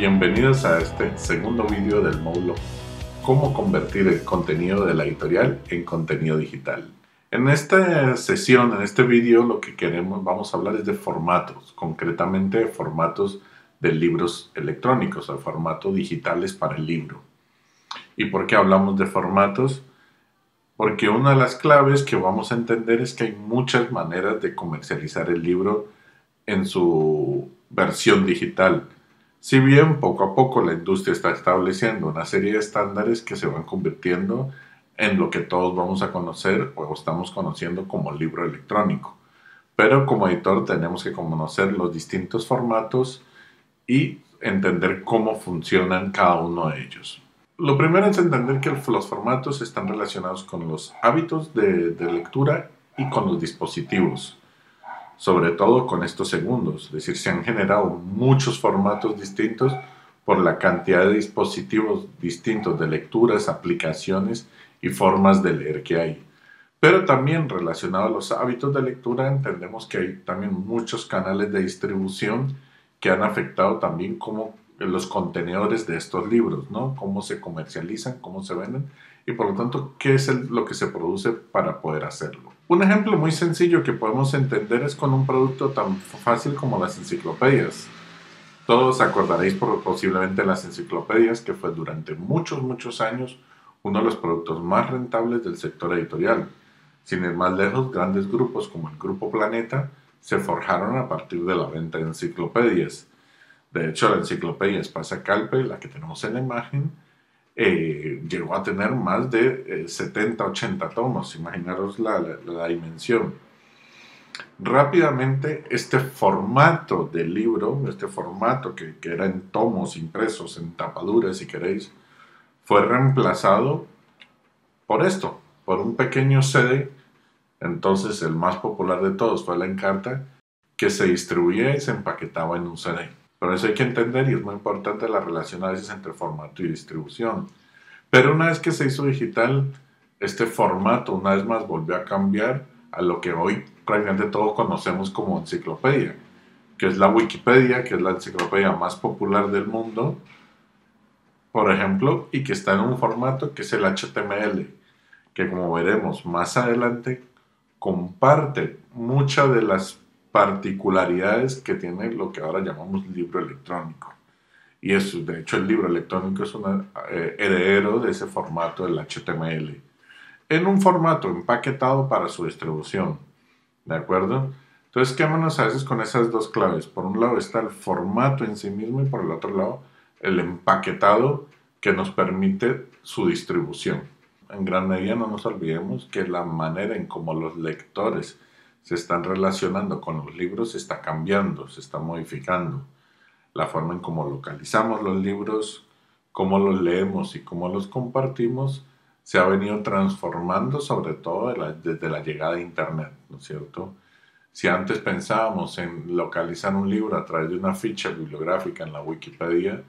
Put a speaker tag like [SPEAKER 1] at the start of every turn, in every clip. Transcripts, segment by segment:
[SPEAKER 1] Bienvenidos a este segundo vídeo del módulo Cómo convertir el contenido de la editorial en contenido digital. En esta sesión, en este vídeo, lo que vamos a hablar es de formatos, concretamente formatos de libros electrónicos o formatos digitales para el libro. ¿Y por qué hablamos de formatos? Porque una de las claves que vamos a entender es que hay muchas maneras de comercializar el libro en su versión digital. Si bien poco a poco la industria está estableciendo una serie de estándares que se van convirtiendo en lo que todos vamos a conocer o estamos conociendo como libro electrónico. Pero como editor tenemos que conocer los distintos formatos y entender cómo funcionan cada uno de ellos. Lo primero es entender que los formatos están relacionados con los hábitos de lectura y con los dispositivos. Sobre todo con estos segundos, es decir, se han generado muchos formatos distintos por la cantidad de dispositivos distintos de lecturas, aplicaciones y formas de leer que hay. Pero también relacionado a los hábitos de lectura, entendemos que hay también muchos canales de distribución que han afectado también cómo los contenedores de estos libros, ¿no? Cómo se comercializan, cómo se venden y por lo tanto, ¿qué es lo que se produce para poder hacerlo? Un ejemplo muy sencillo que podemos entender es con un producto tan fácil como las enciclopedias. Todos acordaréis posiblemente de las enciclopedias, que fue durante muchos años uno de los productos más rentables del sector editorial. Sin ir más lejos, grandes grupos como el Grupo Planeta se forjaron a partir de la venta de enciclopedias. De hecho, la enciclopedia Espasa Calpe, la que tenemos en la imagen, llegó a tener más de 70-80 tomos, imaginaros la dimensión. Rápidamente este formato de libro, este formato que era en tomos impresos, en tapaduras si queréis, fue reemplazado por esto, por un pequeño CD. Entonces el más popular de todos fue la Encarta, que se distribuía y se empaquetaba en un CD. Por eso hay que entender, y es muy importante, la relación a veces entre formato y distribución. Pero una vez que se hizo digital, este formato una vez más volvió a cambiar a lo que hoy prácticamente todos conocemos como enciclopedia, que es la Wikipedia, que es la enciclopedia más popular del mundo, por ejemplo, y que está en un formato que es el HTML, que como veremos más adelante, comparte muchas de las particularidades que tiene lo que ahora llamamos libro electrónico. Y eso, de hecho, el libro electrónico es un heredero de ese formato del HTML, en un formato empaquetado para su distribución. ¿De acuerdo? Entonces, quedémonos a veces con esas dos claves. Por un lado está el formato en sí mismo y por el otro lado el empaquetado que nos permite su distribución. En gran medida no nos olvidemos que la manera en cómo los lectores se están relacionando con los libros se está cambiando, se está modificando. La forma en cómo localizamos los libros, cómo los leemos y cómo los compartimos se ha venido transformando, sobre todo desde la llegada de Internet, ¿no es cierto? Si antes pensábamos en localizar un libro a través de una ficha bibliográfica en la Wikipedia,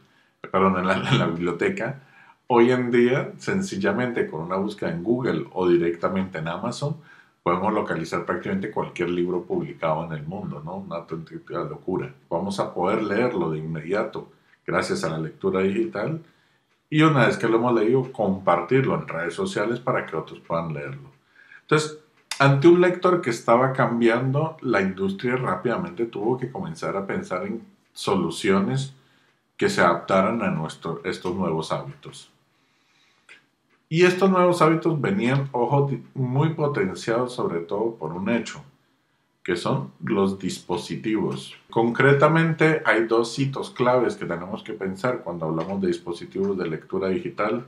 [SPEAKER 1] en la biblioteca, hoy en día, sencillamente con una búsqueda en Google o directamente en Amazon, podemos localizar prácticamente cualquier libro publicado en el mundo, ¿no? Una auténtica locura. Vamos a poder leerlo de inmediato gracias a la lectura digital y una vez que lo hemos leído, compartirlo en redes sociales para que otros puedan leerlo. Entonces, ante un lector que estaba cambiando, la industria rápidamente tuvo que comenzar a pensar en soluciones que se adaptaran a estos nuevos hábitos. Y estos nuevos hábitos venían, ojo, muy potenciados sobre todo por un hecho, que son los dispositivos. Concretamente, hay dos hitos claves que tenemos que pensar cuando hablamos de dispositivos de lectura digital,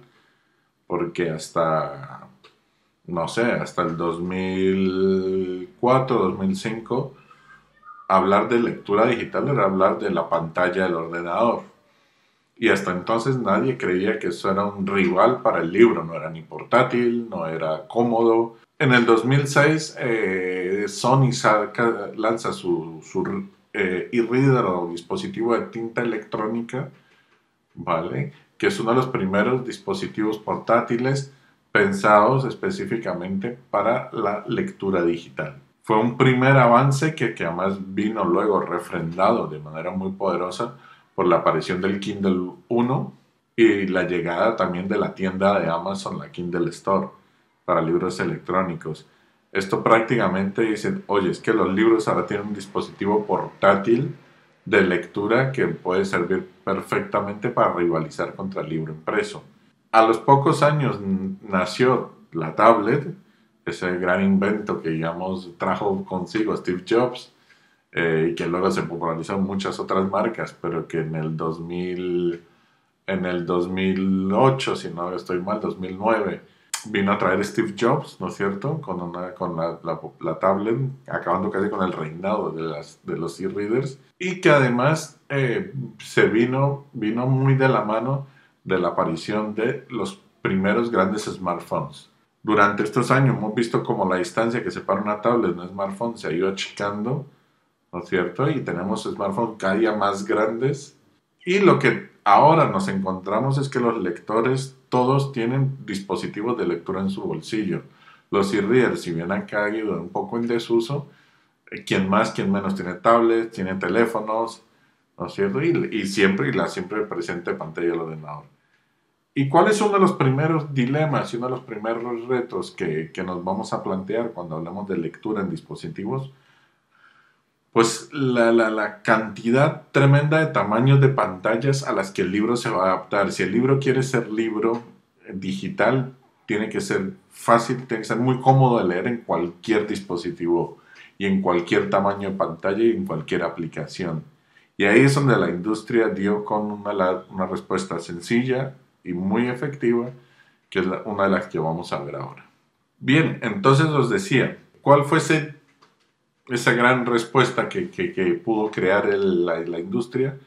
[SPEAKER 1] porque hasta el 2004, 2005, hablar de lectura digital era hablar de la pantalla del ordenador. Y hasta entonces nadie creía que eso era un rival para el libro, no era ni portátil, no era cómodo. En el 2006, Sony lanza su e-reader o dispositivo de tinta electrónica, ¿vale? Que es uno de los primeros dispositivos portátiles pensados específicamente para la lectura digital. Fue un primer avance que además vino luego refrendado de manera muy poderosa por la aparición del Kindle 1 y la llegada también de la tienda de Amazon, la Kindle Store, para libros electrónicos. Esto prácticamente dicen, oye, es que los libros ahora tienen un dispositivo portátil de lectura que puede servir perfectamente para rivalizar contra el libro impreso. A los pocos años nació la tablet, ese gran invento que, digamos, trajo consigo Steve Jobs, y que luego se popularizó en muchas otras marcas, pero que en el 2008, si no estoy mal, 2009, vino a traer Steve Jobs, ¿no es cierto? Con la tablet, acabando casi con el reinado de los e-readers, y que además vino muy de la mano de la aparición de los primeros grandes smartphones. Durante estos años hemos visto como la distancia que separa una tablet de un smartphone se ha ido achicando, ¿no es cierto? Y tenemos smartphones cada día más grandes. Y lo que ahora nos encontramos es que los lectores todos tienen dispositivos de lectura en su bolsillo. Los e-readers, si bien han caído un poco en desuso, quien más, quien menos tiene tablets, tiene teléfonos, ¿no es cierto? Y la siempre presente pantalla del ordenador. ¿Y cuál es uno de los primeros dilemas y uno de los primeros retos que nos vamos a plantear cuando hablamos de lectura en dispositivos? Pues la cantidad tremenda de tamaños de pantallas a las que el libro se va a adaptar. Si el libro quiere ser libro digital, tiene que ser fácil, tiene que ser muy cómodo de leer en cualquier dispositivo y en cualquier tamaño de pantalla y en cualquier aplicación. Y ahí es donde la industria dio con una respuesta sencilla y muy efectiva, que es una de las que vamos a ver ahora. Bien, entonces os decía, ¿cuál fue esa gran respuesta que pudo crear la industria?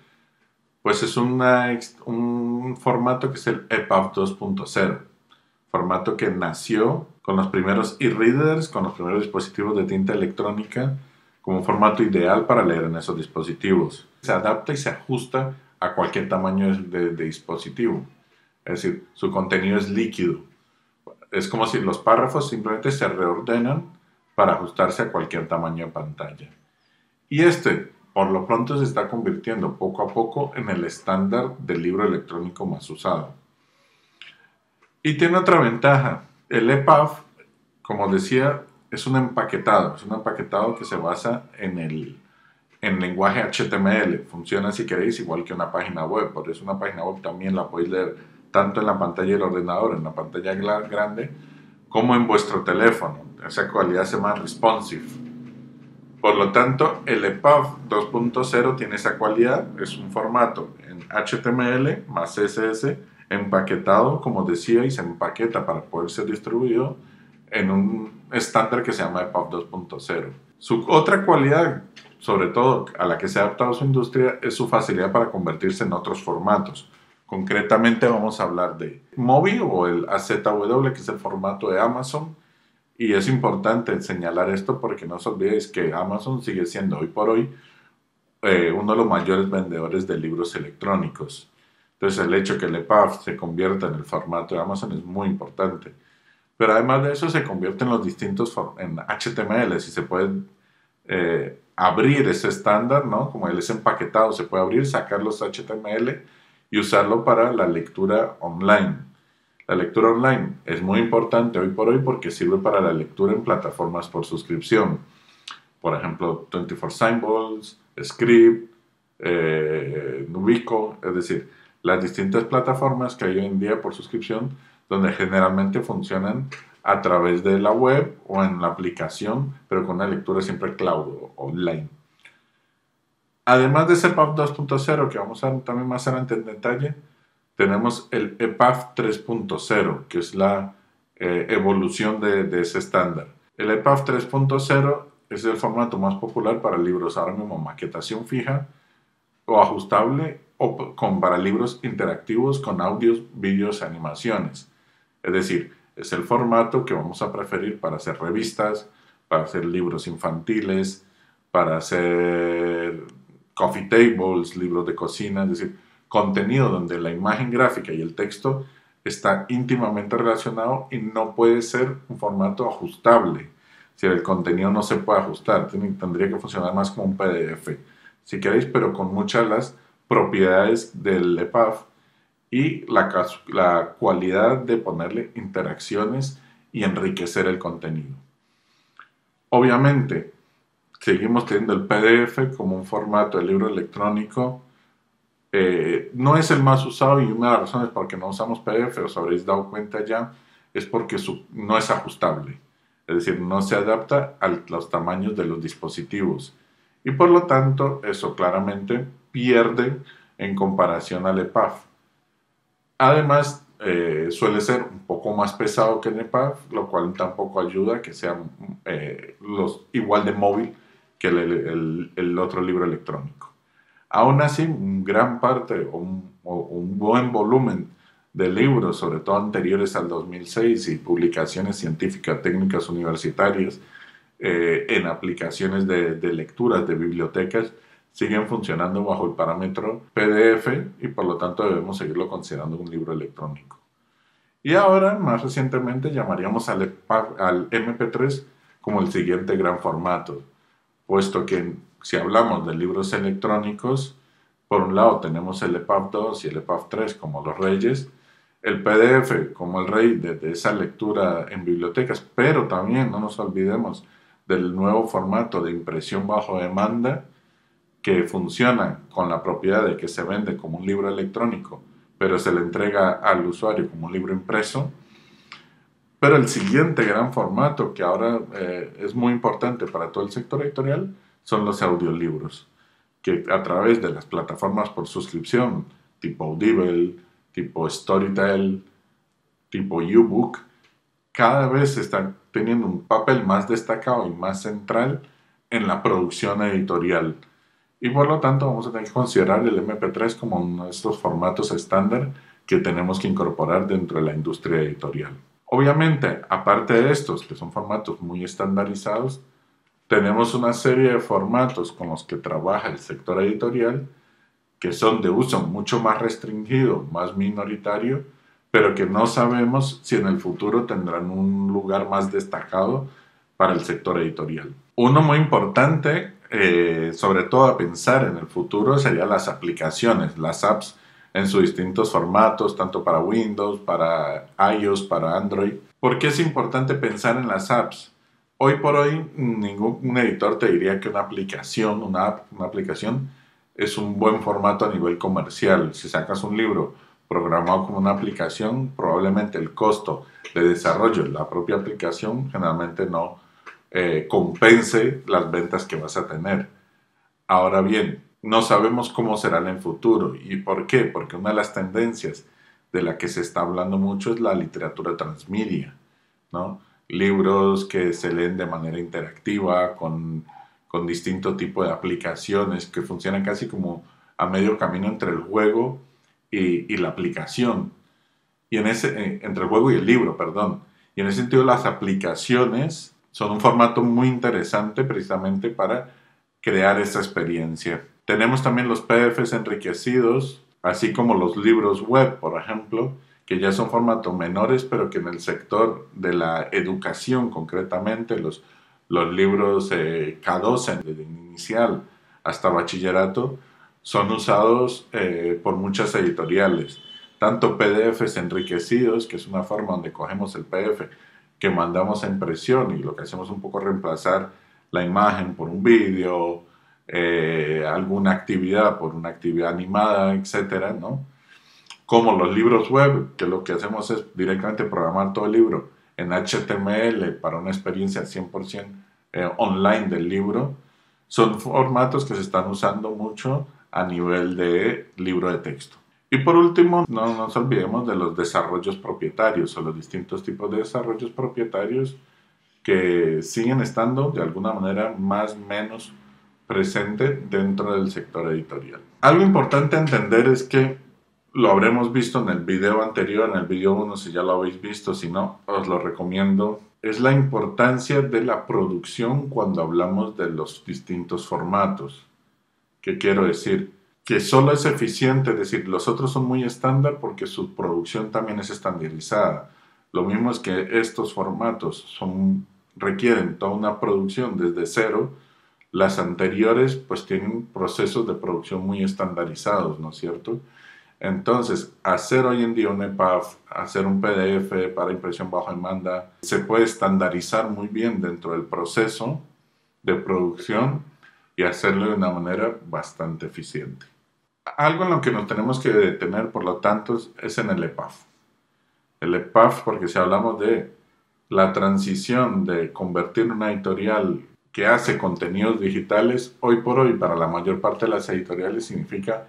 [SPEAKER 1] Pues es un formato que es el EPUB 2.0, formato que nació con los primeros e-readers, con los primeros dispositivos de tinta electrónica, como un formato ideal para leer en esos dispositivos. Se adapta y se ajusta a cualquier tamaño de dispositivo, es decir, su contenido es líquido. Es como si los párrafos simplemente se reordenan para ajustarse a cualquier tamaño de pantalla. Y por lo pronto, se está convirtiendo poco a poco en el estándar del libro electrónico más usado. Y tiene otra ventaja. El EPUB, como decía, es un empaquetado que se basa en lenguaje HTML. Funciona, si queréis, igual que una página web. Por eso una página web también la podéis leer tanto en la pantalla del ordenador, en la pantalla grande, como en vuestro teléfono. Esa cualidad se llama responsive. Por lo tanto, el EPUB 2.0 tiene esa cualidad. Es un formato en HTML más CSS empaquetado, como decía, y se empaqueta para poder ser distribuido en un estándar que se llama EPUB 2.0. Su otra cualidad, sobre todo a la que se ha adaptado su industria, es su facilidad para convertirse en otros formatos. Concretamente vamos a hablar de MOBI o el AZW, que es el formato de Amazon. Y es importante señalar esto porque no os olvidéis que Amazon sigue siendo hoy por hoy uno de los mayores vendedores de libros electrónicos. Entonces el hecho que el EPUB se convierta en el formato de Amazon es muy importante. Pero además de eso se convierte en los distintos en HTML, si se puede abrir ese estándar, ¿no? Como él es empaquetado, se puede abrir, sacar los HTML y usarlo para la lectura online. La lectura online es muy importante hoy por hoy porque sirve para la lectura en plataformas por suscripción. Por ejemplo, 24 Symbols, Script, Nubico, es decir, las distintas plataformas que hay hoy en día por suscripción, donde generalmente funcionan a través de la web o en la aplicación, pero con una lectura siempre cloud o online. Además de ese EPUB 2.0, que vamos a ver también más adelante en detalle, tenemos el EPUB 3.0, que es la evolución de ese estándar. El EPUB 3.0 es el formato más popular para libros ahora mismo, maquetación fija o ajustable, o para libros interactivos con audios, vídeos, animaciones. Es decir, es el formato que vamos a preferir para hacer revistas, para hacer libros infantiles, para hacer coffee tables, libros de cocina, es decir, contenido donde la imagen gráfica y el texto está íntimamente relacionado y no puede ser un formato ajustable. Si el contenido no se puede ajustar, tendría que funcionar más como un PDF, si queréis, pero con muchas de las propiedades del EPUB y la cualidad de ponerle interacciones y enriquecer el contenido. Obviamente, seguimos teniendo el PDF como un formato de libro electrónico. No es el más usado, y una de las razones por que no usamos PDF, os habréis dado cuenta ya, es porque no es ajustable. Es decir, no se adapta a los tamaños de los dispositivos. Y por lo tanto, eso claramente pierde en comparación al EPUB. Además, suele ser un poco más pesado que el EPUB, lo cual tampoco ayuda a que sea igual de móvil que el otro libro electrónico. Aún así, gran parte o un buen volumen de libros, sobre todo anteriores al 2006, y publicaciones científicas técnicas universitarias en aplicaciones de lecturas de bibliotecas, siguen funcionando bajo el parámetro PDF y por lo tanto debemos seguirlo considerando un libro electrónico. Y ahora, más recientemente, llamaríamos al MP3 como el siguiente gran formato, puesto que si hablamos de libros electrónicos, por un lado tenemos el EPUB 2 y el EPUB 3 como los reyes, el PDF como el rey de esa lectura en bibliotecas, pero también no nos olvidemos del nuevo formato de impresión bajo demanda, que funciona con la propiedad de que se vende como un libro electrónico, pero se le entrega al usuario como un libro impreso. Pero el siguiente gran formato que ahora es muy importante para todo el sector editorial son los audiolibros, que a través de las plataformas por suscripción, tipo Audible, tipo Storytel, tipo UBook, cada vez están teniendo un papel más destacado y más central en la producción editorial. Y por lo tanto vamos a tener que considerar el MP3 como uno de estos formatos estándar que tenemos que incorporar dentro de la industria editorial. Obviamente, aparte de estos, que son formatos muy estandarizados, tenemos una serie de formatos con los que trabaja el sector editorial que son de uso mucho más restringido, más minoritario, pero que no sabemos si en el futuro tendrán un lugar más destacado para el sector editorial. Uno muy importante, sobre todo a pensar en el futuro, serían las aplicaciones, las apps en sus distintos formatos, tanto para Windows, para iOS, para Android. ¿Por qué es importante pensar en las apps? Hoy por hoy, ningún editor te diría que una aplicación, una app, una aplicación es un buen formato a nivel comercial. Si sacas un libro programado como una aplicación, probablemente el costo de desarrollo de la propia aplicación generalmente no compense las ventas que vas a tener. Ahora bien, no sabemos cómo será en el futuro. ¿Y por qué? Porque una de las tendencias de la que se está hablando mucho es la literatura transmedia, ¿no? Libros que se leen de manera interactiva, con distinto tipo de aplicaciones que funcionan casi como a medio camino entre el juego y la aplicación. Y entre el juego y el libro, perdón. Y en ese sentido las aplicaciones son un formato muy interesante precisamente para crear esta experiencia. Tenemos también los PDFs enriquecidos, así como los libros web, por ejemplo, que ya son formatos menores, pero que en el sector de la educación concretamente, los libros K12, desde inicial hasta bachillerato, son usados por muchas editoriales. Tanto PDFs enriquecidos, que es una forma donde cogemos el PDF que mandamos a impresión y lo que hacemos es un poco reemplazar la imagen por un vídeo, alguna actividad por una actividad animada, etcétera, ¿no? Como los libros web, que lo que hacemos es directamente programar todo el libro en HTML para una experiencia 100% online del libro. Son formatos que se están usando mucho a nivel de libro de texto. Y por último, no nos olvidemos de los desarrollos propietarios o los distintos tipos de desarrollos propietarios que siguen estando de alguna manera más o menos presente dentro del sector editorial. Algo importante a entender es que lo habremos visto en el video anterior, en el video 1, si ya lo habéis visto, si no, os lo recomiendo. Es la importancia de la producción cuando hablamos de los distintos formatos. ¿Qué quiero decir? Que solo es eficiente, es decir, los otros son muy estándar porque su producción también es estandarizada. Lo mismo es que estos formatos requieren toda una producción desde cero. Las anteriores pues tienen procesos de producción muy estandarizados, ¿no es cierto? Entonces, hacer hoy en día un EPUB, hacer un PDF para impresión bajo demanda, se puede estandarizar muy bien dentro del proceso de producción y hacerlo de una manera bastante eficiente. Algo en lo que nos tenemos que detener, por lo tanto, es en el EPUB. El EPUB, porque si hablamos de la transición de convertir una editorial que hace contenidos digitales, hoy por hoy para la mayor parte de las editoriales significa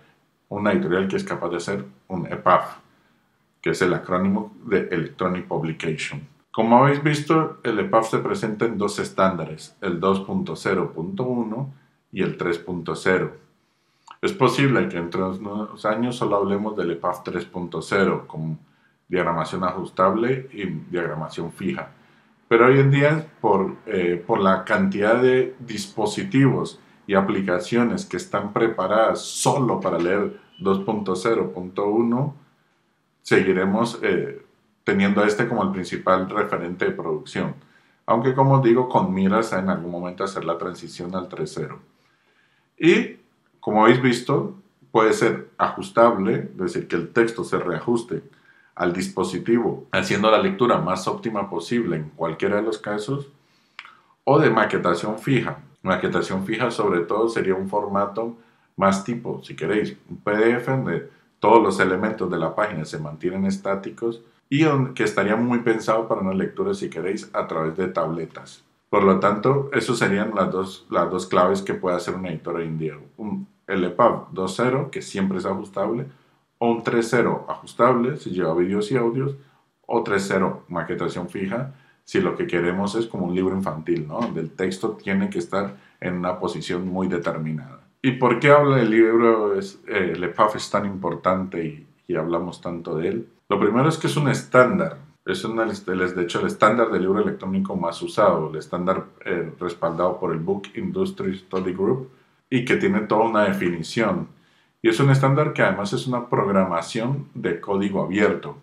[SPEAKER 1] una editorial que es capaz de hacer un EPUB, que es el acrónimo de Electronic Publication. Como habéis visto, el EPUB se presenta en dos estándares, el 2.0.1 y el 3.0. Es posible que entre unos años solo hablemos del EPUB 3.0 con diagramación ajustable y diagramación fija. Pero hoy en día, por la cantidad de dispositivos y aplicaciones que están preparadas solo para leer 2.0.1, seguiremos teniendo este como el principal referente de producción. Aunque como digo, con miras a en algún momento hacer la transición al 3.0. Y como habéis visto, puede ser ajustable, es decir, que el texto se reajuste al dispositivo, haciendo la lectura más óptima posible en cualquiera de los casos, o de maquetación fija. Maquetación fija sobre todo sería un formato más tipo, si queréis, un PDF donde todos los elementos de la página se mantienen estáticos y que estaría muy pensado para una lectura, si queréis, a través de tabletas. Por lo tanto, esas serían las dos claves que puede hacer un editor hoy en día. El EPUB 2.0, que siempre es ajustable, o un 3.0 ajustable, si lleva vídeos y audios, o 3.0 maquetación fija, si lo que queremos es como un libro infantil, ¿no? Donde el texto tiene que estar en una posición muy determinada. ¿Y por qué habla del libro? El EPUB es tan importante y hablamos tanto de él. Lo primero es que es un estándar. De hecho, el estándar del libro electrónico más usado, el estándar respaldado por el Book Industry Study Group y que tiene toda una definición. Y es un estándar que además es una programación de código abierto.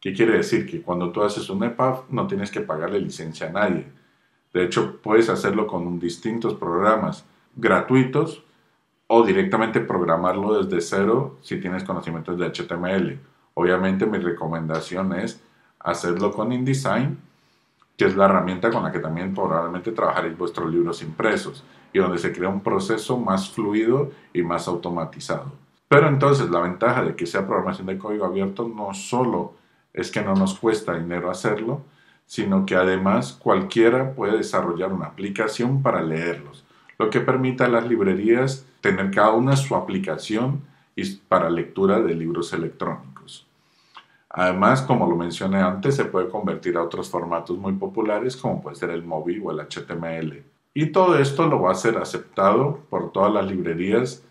[SPEAKER 1] ¿Qué quiere decir? Que cuando tú haces un EPUB no tienes que pagarle licencia a nadie. De hecho, puedes hacerlo con distintos programas gratuitos o directamente programarlo desde cero si tienes conocimientos de HTML. Obviamente mi recomendación es hacerlo con InDesign, que es la herramienta con la que también probablemente trabajaréis vuestros libros impresos y donde se crea un proceso más fluido y más automatizado. Pero entonces la ventaja de que sea programación de código abierto no solo es que no nos cuesta dinero hacerlo, sino que además cualquiera puede desarrollar una aplicación para leerlos, lo que permite a las librerías tener cada una su aplicación para lectura de libros electrónicos. Además, como lo mencioné antes, se puede convertir a otros formatos muy populares como puede ser el MOBI o el HTML. Y todo esto lo va a ser aceptado por todas las librerías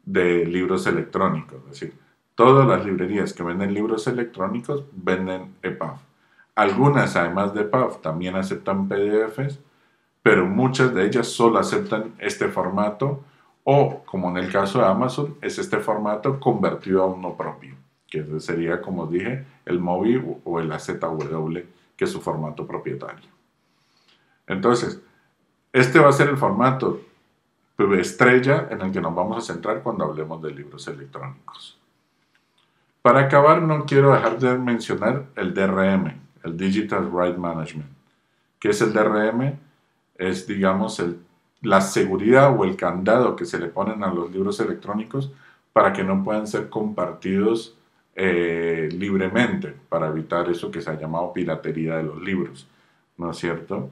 [SPEAKER 1] de libros electrónicos. Es decir, todas las librerías que venden libros electrónicos venden EPUB. Algunas, además de EPUB, también aceptan PDFs, pero muchas de ellas solo aceptan este formato o, como en el caso de Amazon, es este formato convertido a uno propio, que sería, como dije, el MOBI o el AZW, que es su formato propietario. Entonces, este va a ser el formato estrella en el que nos vamos a centrar cuando hablemos de libros electrónicos. Para acabar, no quiero dejar de mencionar el DRM, el Digital Rights Management. ¿Qué es el DRM? Es, digamos, la seguridad o el candado que se le ponen a los libros electrónicos para que no puedan ser compartidos libremente, para evitar eso que se ha llamado piratería de los libros, ¿no es cierto?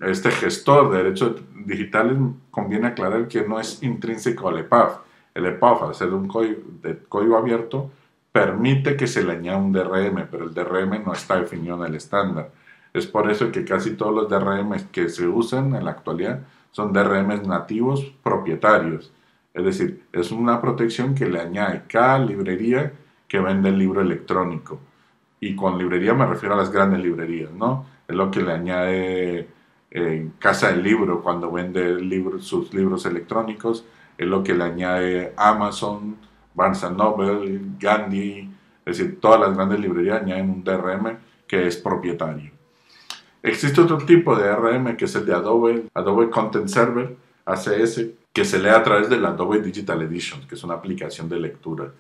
[SPEAKER 1] Este gestor de derechos digitales, conviene aclarar que no es intrínseco al EPUB. El EPUB, al ser un código abierto, permite que se le añada un DRM, pero el DRM no está definido en el estándar. Es por eso que casi todos los DRM que se usan en la actualidad son DRM nativos propietarios. Es decir, es una protección que le añade cada librería que vende el libro electrónico. Y con librería me refiero a las grandes librerías, ¿no? Es lo que le añade Casa del Libro cuando vende sus libros electrónicos, es lo que le añade Amazon, Barnes Noble, Gandhi, es decir, todas las grandes librerías añaden un DRM que es propietario. Existe otro tipo de DRM que es el de Adobe Content Server, ACS, que se lee a través del Adobe Digital Edition, que es una aplicación de lectura.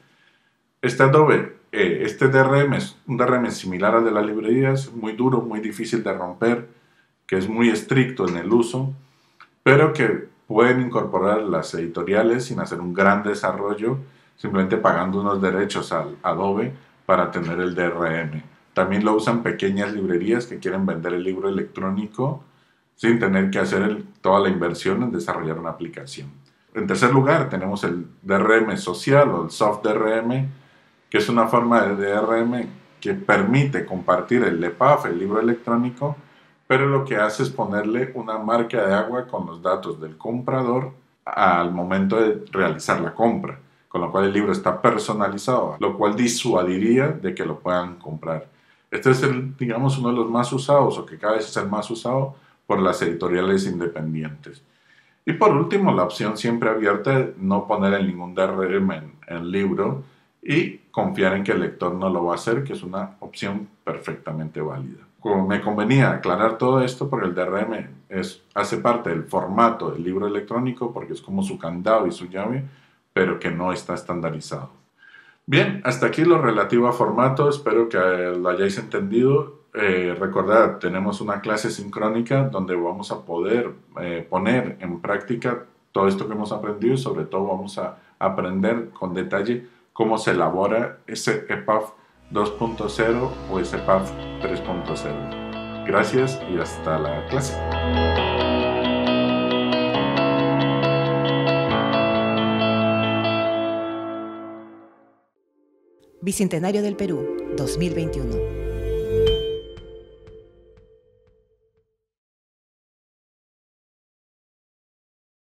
[SPEAKER 1] Este Adobe, este DRM es un DRM similar al de las librerías, muy duro, muy difícil de romper, que es muy estricto en el uso, pero que pueden incorporar las editoriales sin hacer un gran desarrollo, simplemente pagando unos derechos al Adobe para tener el DRM. También lo usan pequeñas librerías que quieren vender el libro electrónico sin tener que hacer toda la inversión en desarrollar una aplicación. En tercer lugar, tenemos el DRM social o el soft DRM, que es una forma de DRM que permite compartir el EPUB, el libro electrónico, pero lo que hace es ponerle una marca de agua con los datos del comprador al momento de realizar la compra, con lo cual el libro está personalizado, lo cual disuadiría de que lo puedan comprar. Este es, digamos, uno de los más usados, o que cada vez es el más usado por las editoriales independientes. Y por último, la opción siempre abierta de no poner en ningún DRM en el libro y confiar en que el lector no lo va a hacer, que es una opción perfectamente válida. Como me convenía aclarar todo esto porque el DRM hace parte del formato del libro electrónico porque es como su candado y su llave, pero que no está estandarizado. Bien, hasta aquí lo relativo a formato, espero que lo hayáis entendido. Recordad, tenemos una clase sincrónica donde vamos a poder poner en práctica todo esto que hemos aprendido y sobre todo vamos a aprender con detalle cómo se elabora ese EPUB 2.0 o ese EPUB 3.0. Gracias y hasta la clase.
[SPEAKER 2] Bicentenario del Perú, 2021.